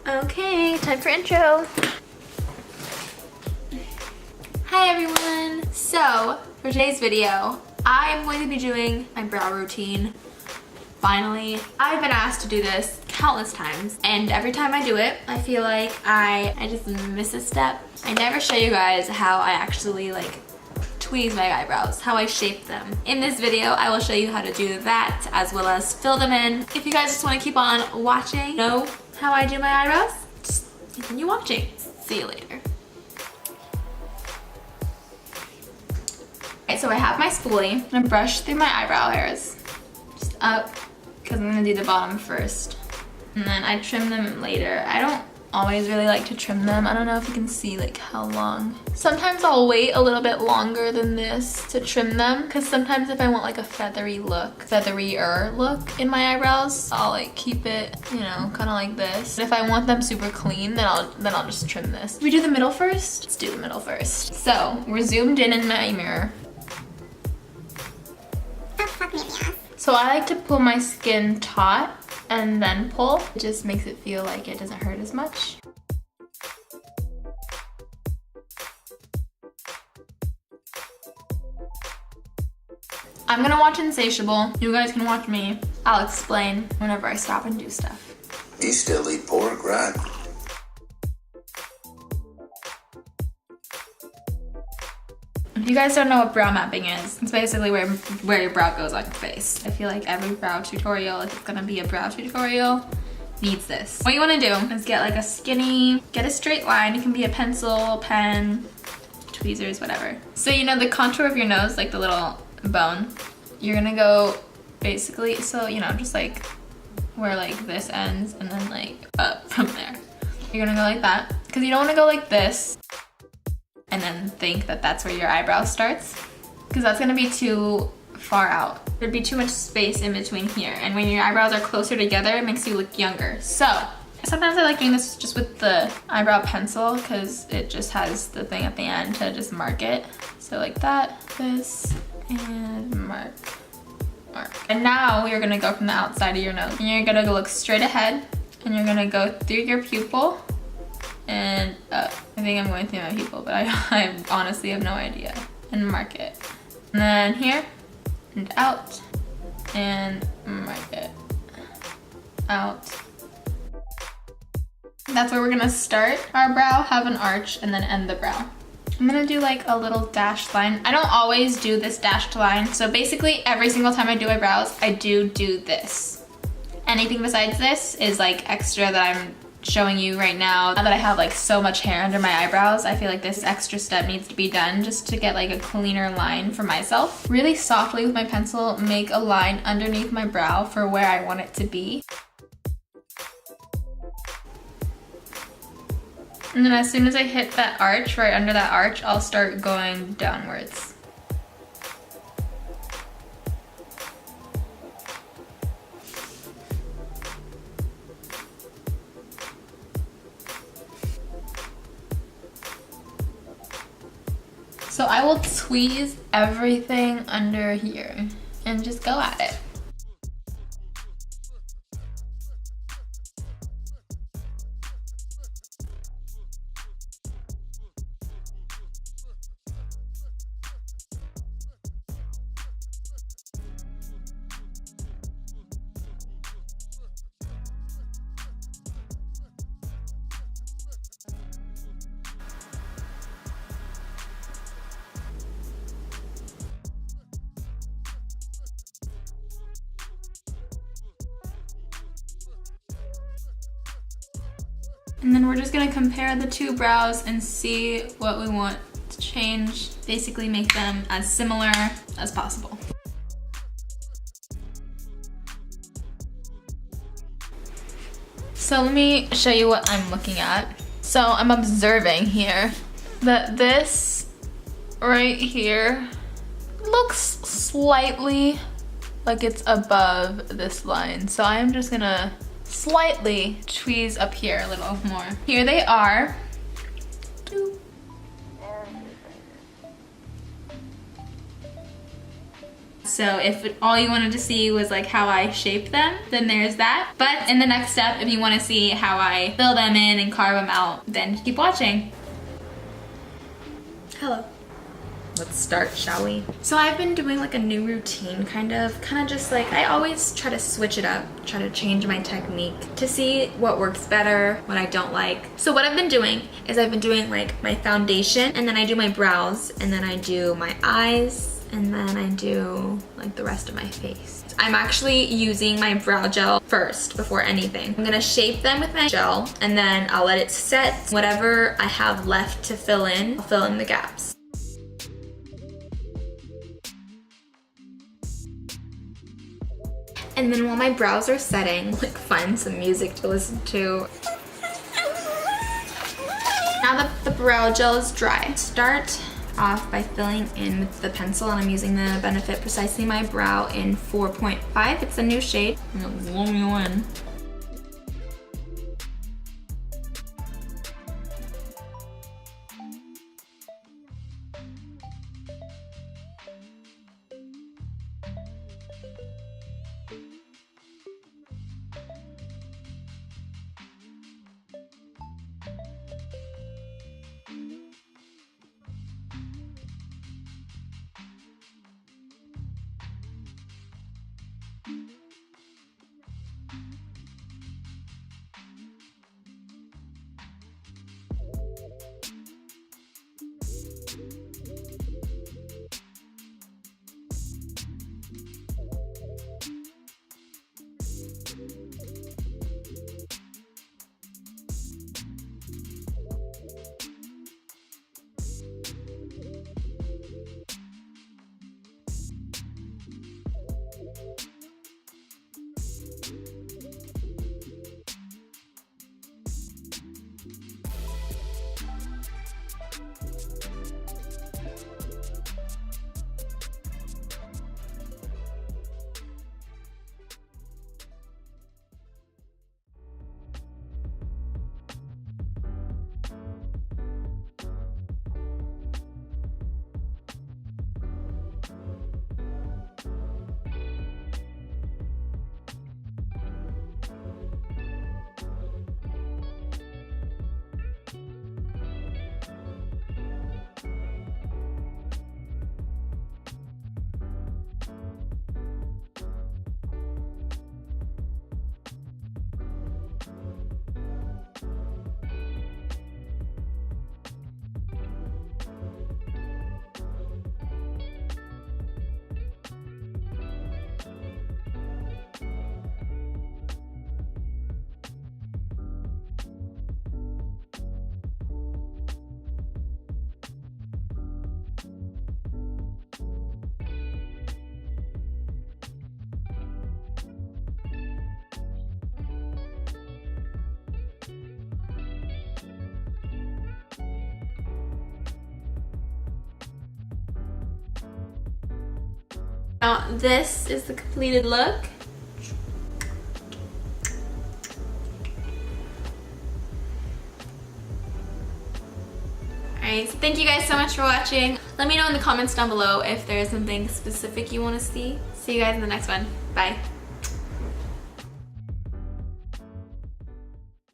Okay, time for intro. Hi everyone. So, for today's video, I am going to be doing my brow routine. Finally, I've been asked to do this countless times, and every time I do it, I feel like I just miss a step. I never show you guys how I actually like tweeze my eyebrows, how I shape them. In this video, I will show you how to do that as well as fill them in. If you guys just want to keep on watching, know how I do my eyebrows, just continue watching. See you later. Okay, so I have my spoolie. I'm gonna brush through my eyebrow hairs, just up, because I'm gonna do the bottom first. And then I trim them later. I don't always really like to trim them. I don't know if you can see like how long. Sometimes I'll wait a little bit longer than this to trim them, because sometimes if I want like a feathery look, featherier look in my eyebrows, I'll like keep it, you know, kind of like this. If I want them super clean, then I'll just trim this. We do the middle first? Let's do the middle first. So we're zoomed in my mirror. So I like to pull my skin taut and then pull. It just makes it feel like it doesn't hurt as much. I'm gonna watch Insatiable. You guys can watch me. I'll explain whenever I stop and do stuff. You still eat pork, right? If you guys don't know what brow mapping is, it's basically where your brow goes on your face. I feel like every brow tutorial, if it's gonna be a brow tutorial, needs this. What you wanna do is get like get a straight line. It can be a pencil, pen, tweezers, whatever. So you know the contour of your nose, like the little bone, you're gonna go basically, so you know, just like where like this ends and then like up from there. You're gonna go like that, because you don't wanna go like this and then think that that's where your eyebrow starts, because that's gonna be too far out. There'd be too much space in between here, and when your eyebrows are closer together, it makes you look younger. So sometimes I like doing this just with the eyebrow pencil, because it just has the thing at the end to just mark it. So like that, this, and mark. And now you're gonna go from the outside of your nose, and you're gonna look straight ahead, and you're gonna go through your pupil and up. I think I'm going through my pupil, but I honestly have no idea. And mark it. And then here, and out, and mark it. Out. That's where we're gonna start our brow, have an arch, and then end the brow. I'm gonna do like a little dashed line. I don't always do this dashed line, so basically every single time I do my brows, I do this. Anything besides this is like extra that I'm showing you right now. Now that I have like so much hair under my eyebrows, I feel like this extra step needs to be done just to get like a cleaner line for myself. Really softly with my pencil, make a line underneath my brow for where I want it to be. And then as soon as I hit that arch, right under that arch, I'll start going downwards. So I will tweeze everything under here and just go at it. And then we're just gonna compare the two brows and see what we want to change. Basically make them as similar as possible. So let me show you what I'm looking at. So I'm observing here that this right here looks slightly like it's above this line. So I'm just gonna slightly tweeze up here a little more. Here they are. So if all you wanted to see was like how I shape them, then there's that. But in the next step, if you want to see how I fill them in and carve them out, then keep watching. Hello. Let's start, shall we? So I've been doing like a new routine, kind of just like, I always try to switch it up, try to change my technique to see what works better, what I don't like. So what I've been doing is I've been doing like my foundation, and then I do my brows, and then I do my eyes, and then I do like the rest of my face. I'm actually using my brow gel first before anything. I'm gonna shape them with my gel, and then I'll let it set. Whatever I have left to fill in, I'll fill in the gaps. And then while my brows are setting, like find some music to listen to. Now that the brow gel is dry, start off by filling in with the pencil, and I'm using the Benefit Precisely My Brow in 4.5. It's a new shade. I'm gonna zoom you in. Now this is the completed look. Alright, so thank you guys so much for watching. Let me know in the comments down below if there's something specific you want to see. See you guys in the next one. Bye.